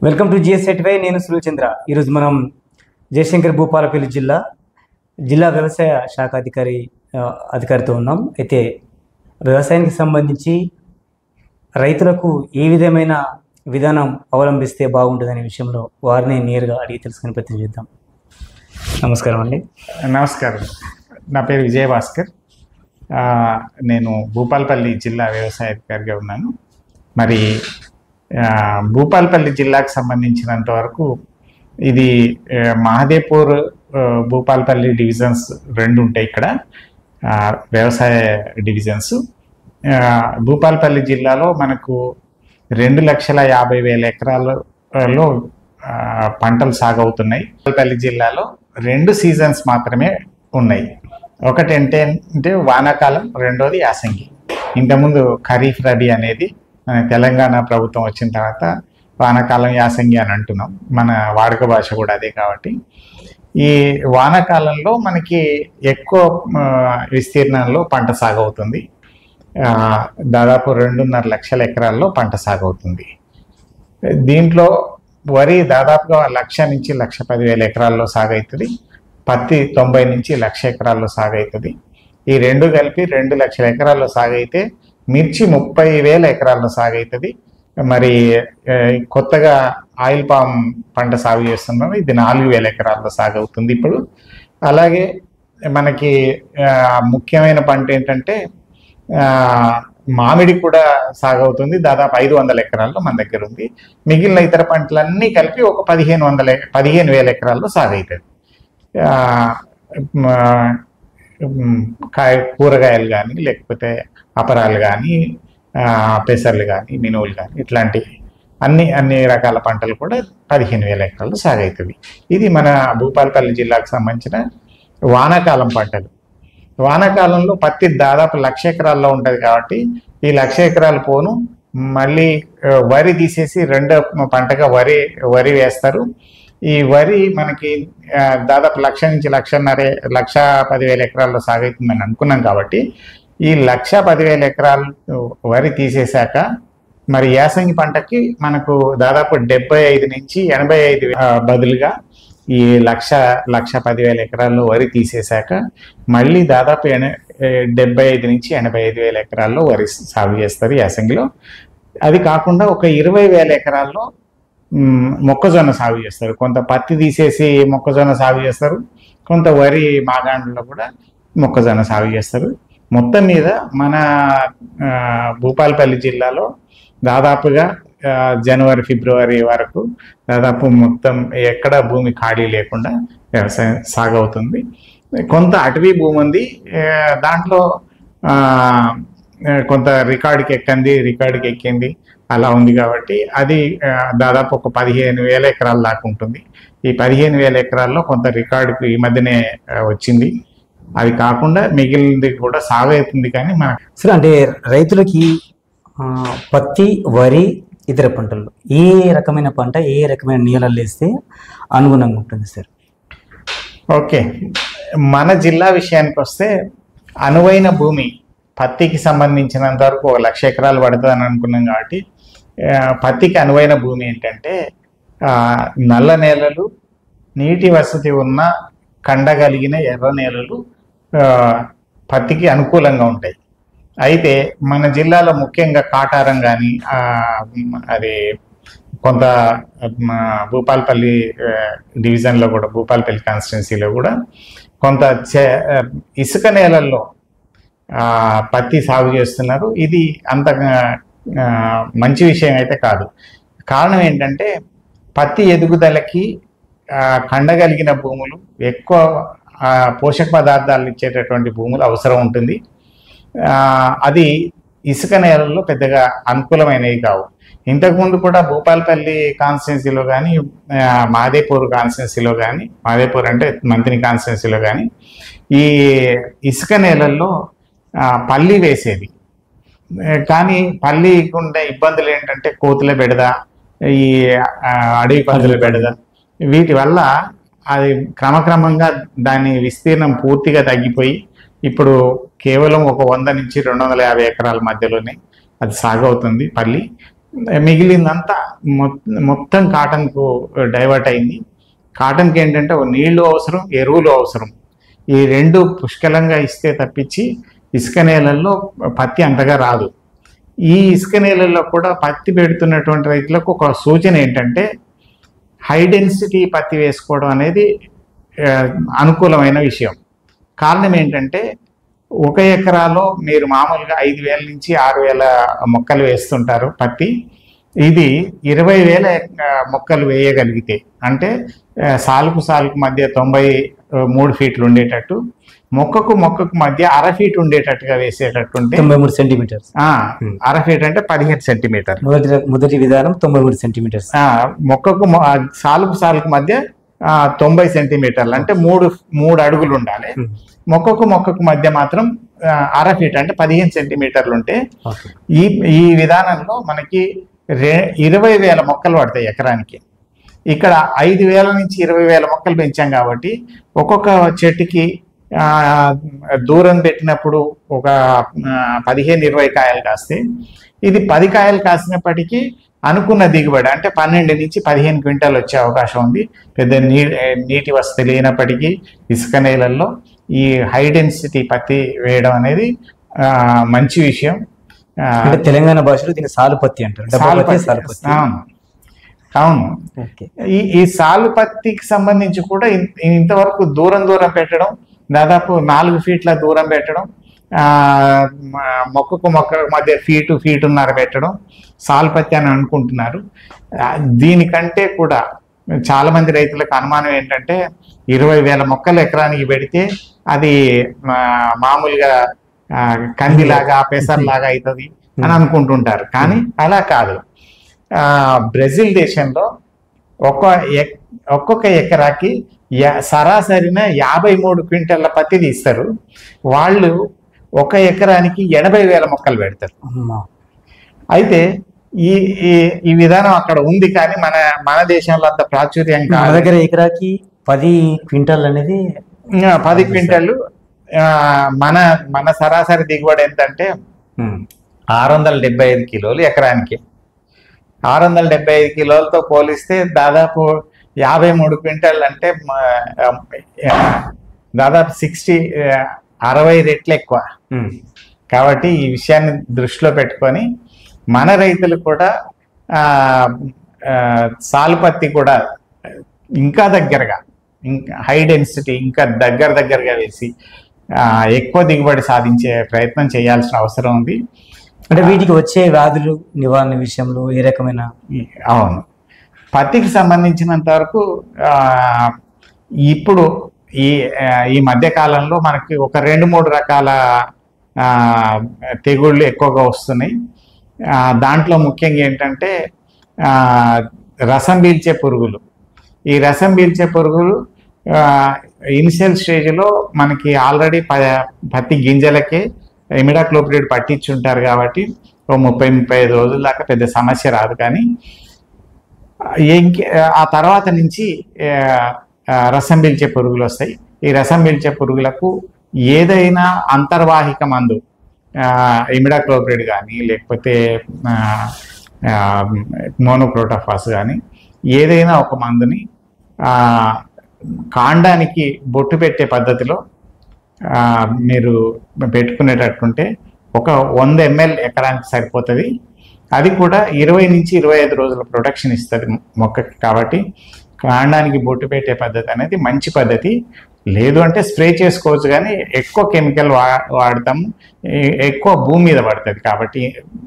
Welcome to GS సెటివై. నేను సులుచంద్ర. ఈరోజు మనం జయశంకర్ భూపాలపల్లి జిల్లా వ్యవసాయ శాఖ అధికారితో ఉన్నాం. అయితే వ్యవసాయానికి సంబంధించి రైతులకు ఏ విధమైన విధానం అవలంబిస్తే బాగుంటుందనే విషయంలో వారిని నేరుగా అడిగి తెలుసుకుని ప్రయత్నం చేద్దాం. నమస్కారం అండి. నమస్కారం. నా పేరు విజయభాస్కర్. నేను భూపాలపల్లి జిల్లా వ్యవసాయ అధికారిగా ఉన్నాను. మరి భూపాలపల్లి జిల్లాకు సంబంధించినంత వరకు ఇది మహదేవ్పూర్, భూపాలపల్లి డివిజన్స్ రెండు ఉంటాయి. ఇక్కడ వ్యవసాయ డివిజన్స్. భూపాలపల్లి జిల్లాలో మనకు 2,50,000 ఎకరాలలో పంటలు సాగవుతున్నాయి. భూపాలపల్లి జిల్లాలో 2 సీజన్స్ మాత్రమే ఉన్నాయి. ఒకటి అంటే వానాకాలం, రెండోది యాసంగి. ఇంతకుముందు ఖరీఫ్, రబీ అనేది తెలంగాణ ప్రభుత్వం వచ్చిన తర్వాత వానాకాలం, యాసంగి అని అంటున్నాం. మన వాడుక భాష కూడా అదే. కాబట్టి ఈ వానాకాలంలో మనకి ఎక్కువ విస్తీర్ణంలో పంట సాగవుతుంది. దాదాపు 2.5 లక్షల ఎకరాల్లో పంట సాగవుతుంది. దీంట్లో వరి దాదాపుగా 1,00,000 నుంచి 1,10,000 ఎకరాల్లో సాగవుతుంది. పత్తి 90 నుంచి 1,00,000 ఎకరాల్లో సాగవుతుంది. ఈ రెండు కలిపి 2 లక్షల ఎకరాల్లో సాగైతే మిర్చి 30,000 ఎకరాల్లో సాగవుతుంది. మరి కొత్తగా ఆయిల్ పామ్ పంట సాగు చేస్తున్నాం. ఇది 4,000 ఎకరాల్లో సాగవుతుంది ఇప్పుడు. అలాగే మనకి ముఖ్యమైన పంట ఏంటంటే మామిడి కూడా సాగవుతుంది. దాదాపు 500 ఎకరాల్లో మన దగ్గర ఉంది. మిగిలిన ఇతర పంటలన్నీ కలిపి ఒక 15,000 ఎకరాల్లో సాగవుతుంది. కూరగాయలు కానీ, లేకపోతే అపరాలు కానీ, పెసర్లు కానీ, మినువులు కానీ, ఇట్లాంటి అన్ని రకాల పంటలు కూడా 15,000 ఎకరాలు సాగవుతుంది. ఇది మన భూపాలపల్లి జిల్లాకు సంబంధించిన వానాకాలం పంటలు. వానాకాలంలో పత్తి దాదాపు 1,00,000 ఎకరాల్లో ఉంటుంది. కాబట్టి ఈ 1,00,000 ఎకరాలు పోను మళ్ళీ వరి తీసేసి రెండో పంటగా వరి వేస్తారు. ఈ వరి మనకి దాదాపు 1,00,000 నుంచి 1,10,000 ఎకరాల్లో సాగవుతుందని అనుకున్నాం. కాబట్టి ఈ 1,10,000 ఎకరాలు వరి తీసేశాక మరి యాసంగి పంటకి మనకు దాదాపు 75 నుంచి 85 బదులుగా ఈ 1,10,000 ఎకరాల్లో వరి తీసేశాక మళ్ళీ దాదాపు 75 నుంచి 85,000 ఎకరాల్లో వరి సాగు చేస్తారు యాసంగిలో. అది కాకుండా ఒక 20,000 ఎకరాల్లో మొక్కజొన్న సాగు చేస్తారు. కొంత పత్తి తీసేసి మొక్కజొన్న సాగు చేస్తారు. కొంత వరి మాగాండ్లో కూడా మొక్కజొన్న సాగు చేస్తారు. మొత్తం మీద మన భూపాలపల్లి జిల్లాలో దాదాపుగా జనవరి, ఫిబ్రవరి వరకు దాదాపు మొత్తం ఎక్కడ భూమి ఖాళీ లేకుండా వ్యవసాయం సాగవుతుంది. కొంత అటవీ భూమి ఉంది. దాంట్లో కొంత రికార్డుకి ఎక్కింది అలా ఉంది. కాబట్టి అది దాదాపు ఒక 15,000 ఎకరాల దాకా ఉంటుంది. ఈ 15,000 ఎకరాల్లో కొంత రికార్డుకు ఈ మధ్యనే వచ్చింది. అది కాకుండా మిగిలినది కూడా సాగు అవుతుంది. కానీ సరే, అంటే రైతులకి పత్తి, వరి, ఇతర పంటలు ఏ రకమైన పంట ఏ రకమైన నీళ్ళల్లో వేస్తే అనుగుణంగా ఉంటుంది సార్? ఓకే, మన జిల్లా విషయానికి వస్తే అనువైన భూమి పత్తికి సంబంధించినంత వరకు 1,00,000 ఎకరాలు పడుతుందని అనుకున్నాం. కాబట్టి పత్తికి అనువైన భూమి ఏంటంటే నల్ల నేలలు, నీటి వసతి ఉన్న కండగలిగిన ఎర్ర నేలలు పత్తికి అనుకూలంగా ఉంటాయి. అయితే మన జిల్లాలో ముఖ్యంగా కాటారం కానీ, అది కొంత భూపాలపల్లి డివిజన్లో కూడా, భూపాలపల్లి కాన్స్టిట్యున్సీలో కూడా కొంత ఇసుక నేలల్లో పత్తి సాగు చేస్తున్నారు. ఇది అంత మంచి విషయం అయితే కాదు. కారణం ఏంటంటే పత్తి ఎదుగుదలకి కండగలిగిన భూములు, ఎక్కువ పోషక పదార్థాలు ఇచ్చేటటువంటి భూములు అవసరం ఉంటుంది. అది ఇసుక నేలల్లో పెద్దగా అనుకూలమైనవి కావు. ఇంతకుముందు కూడా భూపాలపల్లి కాన్స్టిట్యున్సీలో కానీ, మహదేవ్పూర్ కాన్స్టిట్యున్సీలో కానీ, మహదేవ్పూర్ అంటే మంత్రి కాన్స్టిట్యున్సీలో కానీ ఈ ఇసుక నేలల్లో పల్లి వేసేది. కానీ పల్లికి ఉండే ఇబ్బందులు ఏంటంటే కోతుల బెడద, ఈ అడవి పందుల బెడద, వీటి వల్ల అది క్రమక్రమంగా దాని విస్తీర్ణం పూర్తిగా తగ్గిపోయి ఇప్పుడు కేవలం ఒక 100 నుంచి 250 ఎకరాల మధ్యలోనే అది సాగు అవుతుంది పల్లి. మిగిలిందంతా మొత్తం కాటన్కు డైవర్ట్ అయింది. కాటన్కి ఏంటంటే నీళ్లు అవసరం, ఎరువులు అవసరం. ఈ రెండు పుష్కలంగా ఇస్తే తప్పించి ఇసుక నేలల్లో పత్తి అంతగా రాదు. ఈ ఇసుక నేలల్లో కూడా పత్తి పెడుతున్నటువంటి రైతులకు ఒక సూచన ఏంటంటే హై డెన్సిటీ పత్తి వేసుకోవడం అనేది అనుకూలమైన విషయం. కారణం ఏంటంటే 1 ఎకరాలో మీరు మామూలుగా 5,000 నుంచి 6,000 మొక్కలు వేస్తుంటారు పత్తి. ఇది 20,000 మొక్కలు వేయగలిగితే, అంటే సాలుకు మధ్య 93 ఫీట్లు ఉండేటట్టు, మొక్కకు మధ్య 1/2 ఫీట్ ఉండేటట్టుగా వేసేటట్టుంటే 93 సెంటీమీటర్స్. 1/2 ఫీట్ అంటే 15 సెంటీమీటర్. మొదటి విధానం 93 సెంటీమీటర్స్. మొక్కకు సాలుకు మధ్య 90 సెంటీమీటర్లు అంటే 3 అడుగులు ఉండాలి. మొక్కకు మధ్య మాత్రం 1/2 ఫీట్ అంటే 15 సెంటీమీటర్లు ఉంటే ఈ విధానంలో మనకి 20,000 మొక్కలు పడతాయి ఎకరానికి. ఇక్కడ 5,000 నుంచి 20,000 మొక్కలు పెంచాం కాబట్టి ఒక్కొక్క చెట్టుకి దూరం పెట్టినప్పుడు ఒక 15-20 కాయలు కాస్తే, ఇది 10 కాయలు కాసినప్పటికీ అనుకున్న దిగుబడి అంటే 12 నుంచి 15 క్వింటాలు వచ్చే అవకాశం ఉంది. పెద్ద నీటి వసతి లేనప్పటికీ ఇసుక నేలల్లో ఈ హై డెన్సిటీ పత్తి వేయడం అనేది మంచి విషయం. అంటే తెలంగాణ భాషలో దీన్ని సాలు పత్తి అంటారు. అవును. ఈ సాలు పత్తికి సంబంధించి కూడా ఇంతవరకు దూరం పెట్టడం, దాదాపు 4 ఫీట్ల దూరం పెట్టడం, మొక్క మధ్య ఫీటున్నర పెట్టడం సాలు పత్తి అని అనుకుంటున్నారు. దీనికంటే కూడా చాలా మంది రైతులకు అనుమానం ఏంటంటే 20,000 మొక్కలు ఎకరానికి పెడితే అది మామూలుగా కందిలాగా పెసర్లాగా అవుతుంది అని అనుకుంటుంటారు. కానీ అలా కాదు. బ్రెజిల్ దేశంలో ఒక్కొక్క ఎకరాకి సరాసరిన 53 క్వింటాల పత్తి తీస్తారు. వాళ్ళు 1 ఎకరానికి 80,000 మొక్కలు పెడతారు. అయితే ఈ విధానం అక్కడ ఉంది, కానీ మన దేశంలో అంత ప్రాచుర్యం కాదు. మన దగ్గర ఎకరాకి 10 క్వింటాల్ అనేది 10 క్వింటాలు. మన సరాసరి దిగుబడి ఎంతంటే 675 కిలోలు ఎకరానికి. 675 కిలోలతో పోలిస్తే దాదాపు 53 క్వింటాలు అంటే దాదాపు 60 రెట్లు ఎక్కువ. కాబట్టి ఈ విషయాన్ని దృష్టిలో పెట్టుకొని మన రైతులు కూడా సాలు పత్తి కూడా ఇంకా దగ్గరగా, హై డెన్సిటీ ఇంకా దగ్గరగా వేసి ఎక్కువ దిగుబడి సాధించే ప్రయత్నం చేయాల్సిన అవసరం ఉంది. అంటే వీటికి వచ్చే వ్యాధులు నివారణ విషయంలో ఏ రకమైన? అవును, పత్తికి సంబంధించినంత వరకు ఇప్పుడు ఈ మధ్య కాలంలో మనకి ఒక 2-3 రకాల తెగుళ్ళు ఎక్కువగా వస్తున్నాయి. దాంట్లో ముఖ్యంగా ఏంటంటే రసం పీల్చే పురుగులు. ఈ రసం పీల్చే పురుగులు ఇనిషియల్ స్టేజ్లో మనకి ఆల్రెడీ పత్తి గింజలకే ఇమిడాక్లోప్రిడ్ పట్టించుంటారు కాబట్టి 30-35 రోజుల దాకా పెద్ద సమస్య రాదు. కానీ ఆ తర్వాత నుంచి రసం పీల్చే పురుగులు వస్తాయి. ఈ రసం పీల్చే పురుగులకు ఏదైనా అంతర్వాహిక మందు, ఇమిడాక్లోప్రిడ్ కానీ లేకపోతే మోనోక్రోటోఫాస్ కానీ ఏదైనా ఒక మందుని కాండానికి బొట్టు పెట్టే పద్ధతిలో మీరు పెట్టుకునేటట్టుంటే ఒక 100 ml ఎకరానికి సరిపోతుంది. అది కూడా 20 నుంచి 25 రోజుల ప్రొటెక్షన్ ఇస్తుంది మొక్కకి. కాబట్టి కాండానికి బొట్టు పెట్టే పద్ధతి అనేది మంచి పద్ధతి. లేదు అంటే స్ప్రే చేసుకోవచ్చు, కానీ ఎక్కువ కెమికల్ వాడతాం, ఎక్కువ భూమి మీద పడుతుంది. కాబట్టి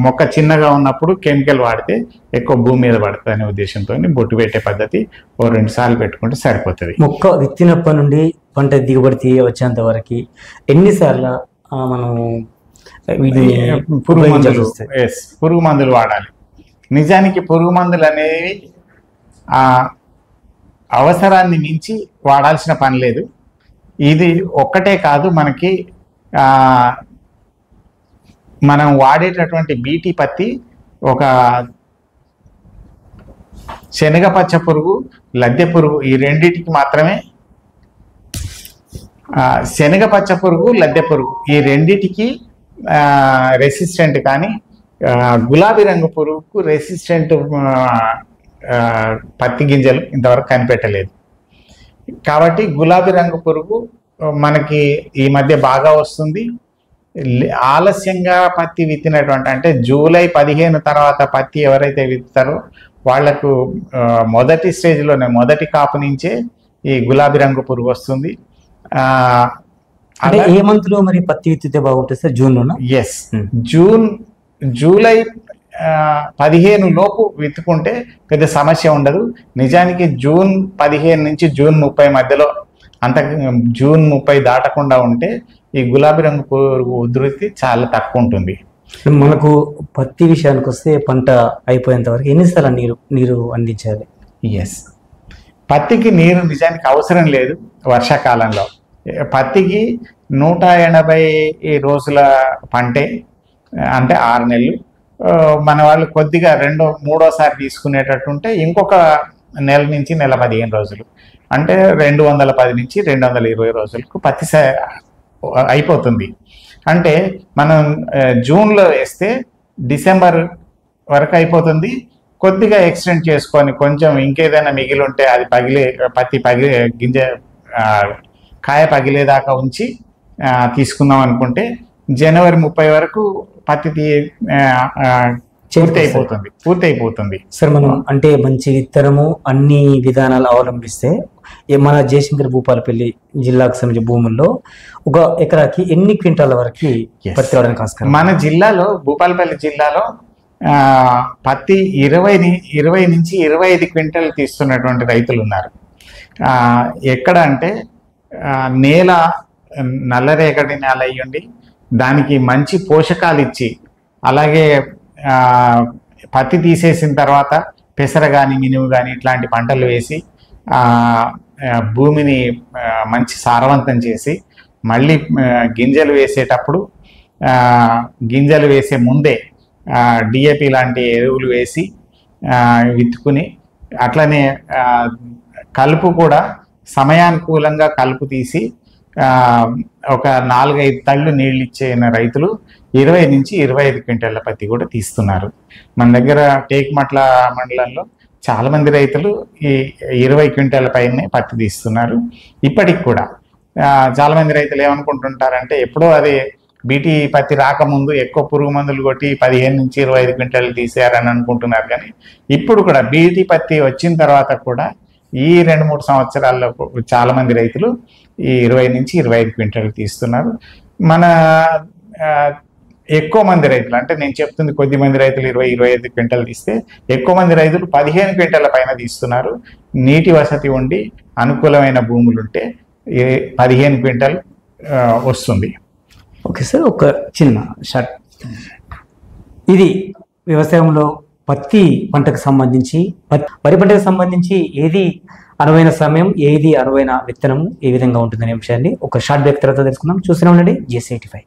మొక్క చిన్నగా ఉన్నప్పుడు కెమికల్ వాడితే ఎక్కువ భూమి మీద పడుతుంది అనే ఉద్దేశంతో బొట్టు పెట్టే పద్ధతి 2 సార్లు పెట్టుకుంటే సరిపోతుంది. మొక్క విత్తినప్పటి నుండి పంట దిగుబడి వచ్చేంత వరకు ఎన్నిసార్లు మనం పురుగు మందులు వాడాలి? నిజానికి పురుగు మందులు అనేవి అవసరాన్ని మించి వాడాల్సిన పని లేదు. ఇది ఒక్కటే కాదు, మనకి మనం వాడేటటువంటి బీటీ పత్తి ఒక శనగ పచ్చ పురుగు, లద్దె పురుగు, ఈ రెండింటికి మాత్రమే, శనగ పచ్చ పురుగు, లద్దె పురుగు ఈ రెండింటికి రెసిస్టెంట్. కానీ గులాబీ రంగు పురుగుకు రెసిస్టెంట్ పత్తి గింజలు ఇంతవరకు కనిపెట్టలేదు. కాబట్టి గులాబీ రంగు పురుగు మనకి ఈ మధ్య బాగా వస్తుంది. ఆలస్యంగా పత్తి విత్తినటువంటి అంటే జూలై 15 తర్వాత పత్తి ఎవరైతే విత్తారో వాళ్లకు మొదటి స్టేజ్లోనే మొదటి కాపు నుంచే ఈ గులాబీ రంగు పురుగు వస్తుంది. అంటే ఏ మంత్ లో మరి పత్తి విత్తితే బాగుంటుంది సార్? జూన్లోనా? ఎస్, జూలై 15 లోపు విత్తుకుంటే పెద్ద సమస్య ఉండదు. నిజానికి జూన్ 15 నుంచి జూన్ 30 మధ్యలో అంత జూన్ 30 దాటకుండా ఉంటే ఈ గులాబీ రంగు పురుగు ఉధృతి చాలా తక్కువ ఉంటుంది. మనకు పత్తి విషయానికి వస్తే పంట అయిపోయేంత వరకు ఎన్నిసార్లు నీరు అందించాలి? ఎస్, పత్తికి నీరు నిజానికి అవసరం లేదు. వర్షాకాలంలో పత్తికి 180 రోజుల పంటే, అంటే 6 నెలలు. మన వాళ్ళు కొద్దిగా మూడోసారి తీసుకునేటట్టుంటే ఇంకొక నెల నుంచి నెల 15 రోజులు, అంటే 210 నుంచి 220 రోజులకు పత్తి అయిపోతుంది. అంటే మనం జూన్లో వేస్తే డిసెంబర్ వరకు అయిపోతుంది. కొద్దిగా ఎక్స్టెండ్ చేసుకొని కొంచెం ఇంకేదైనా మిగిలి ఉంటే అది పత్తి గింజ కాయ పగిలేదాకా ఉంచి తీసుకుందాం అనుకుంటే జనవరి 30 వరకు పత్తి పూర్తి అయిపోతుంది. సార్, మనం అంటే మంచి విత్తనము అన్ని విధానాలు అవలంబిస్తే మన జయశంకర్ భూపాలపల్లి జిల్లాకు సంబంధించిన భూముల్లో ఒక ఎకరాకి ఎన్ని క్వింటాల వరకు పత్తి రావడానికి ఆస్కారం? మన జిల్లాలో, భూపాలపల్లి జిల్లాలో పత్తి 20 నుంచి 25 క్వింటాలు తీస్తున్నటువంటి రైతులు ఉన్నారు. ఎక్కడ అంటే నేల నల్లరేగడి నేల అయ్యండి, దానికి మంచి పోషకాలు ఇచ్చి, అలాగే పత్తి తీసేసిన తర్వాత పెసర కానీ మినుము కానీ ఇట్లాంటి పంటలు వేసి భూమిని మంచి సారవంతం చేసి మళ్ళీ గింజలు వేసేటప్పుడు గింజలు వేసే ముందే డిఏపి లాంటి ఎరువులు వేసి విత్తుకుని, అట్లనే కలుపు కూడా సమయానుకూలంగా కలుపు తీసి ఒక 4-5 తళ్ళు నీళ్ళు ఇచ్చిన రైతులు 20 నుంచి 25 క్వింటాల పత్తి కూడా తీస్తున్నారు. మన దగ్గర టేకుమట్ల మండలంలో చాలా మంది రైతులు ఈ 20 క్వింటాల పైనే పత్తి తీస్తున్నారు. ఇప్పటికి కూడా చాలా మంది రైతులు ఏమనుకుంటుంటారంటే ఎప్పుడో అది బీటీ పత్తి రాకముందు ఎక్కువ పురుగు మందులు కొట్టి 15 నుంచి 25 క్వింటాలు తీసేయారని అనుకుంటున్నారు. కానీ ఇప్పుడు కూడా బీటీ పత్తి వచ్చిన తర్వాత కూడా ఈ 2-3 సంవత్సరాల్లో చాలా మంది రైతులు ఈ 20 నుంచి 25 క్వింటాలు తీస్తున్నారు. మన ఎక్కువ మంది రైతులు, అంటే నేను చెప్తుంది కొద్ది మంది రైతులు 20-25 క్వింటాలు తీస్తే, ఎక్కువ మంది రైతులు 15 క్వింటాల పైన తీస్తున్నారు. నీటి వసతి ఉండి అనుకూలమైన భూములు ఉంటే 15 క్వింటాలు వస్తుంది. ఓకే సార్, ఒక చిన్న షార్ట్. ఇది వ్యవసాయంలో పత్తి పంటకు సంబంధించి, వరి పంటకు సంబంధించి ఏది అనువైన సమయం, ఏది అనువైన విత్తనం ఏ విధంగా ఉంటుందనే విషయాన్ని ఒక షార్ట్ బ్రేక్ తర్వాత తెలుసుకుందాం. చూస్తూనే ఉండండి GS85.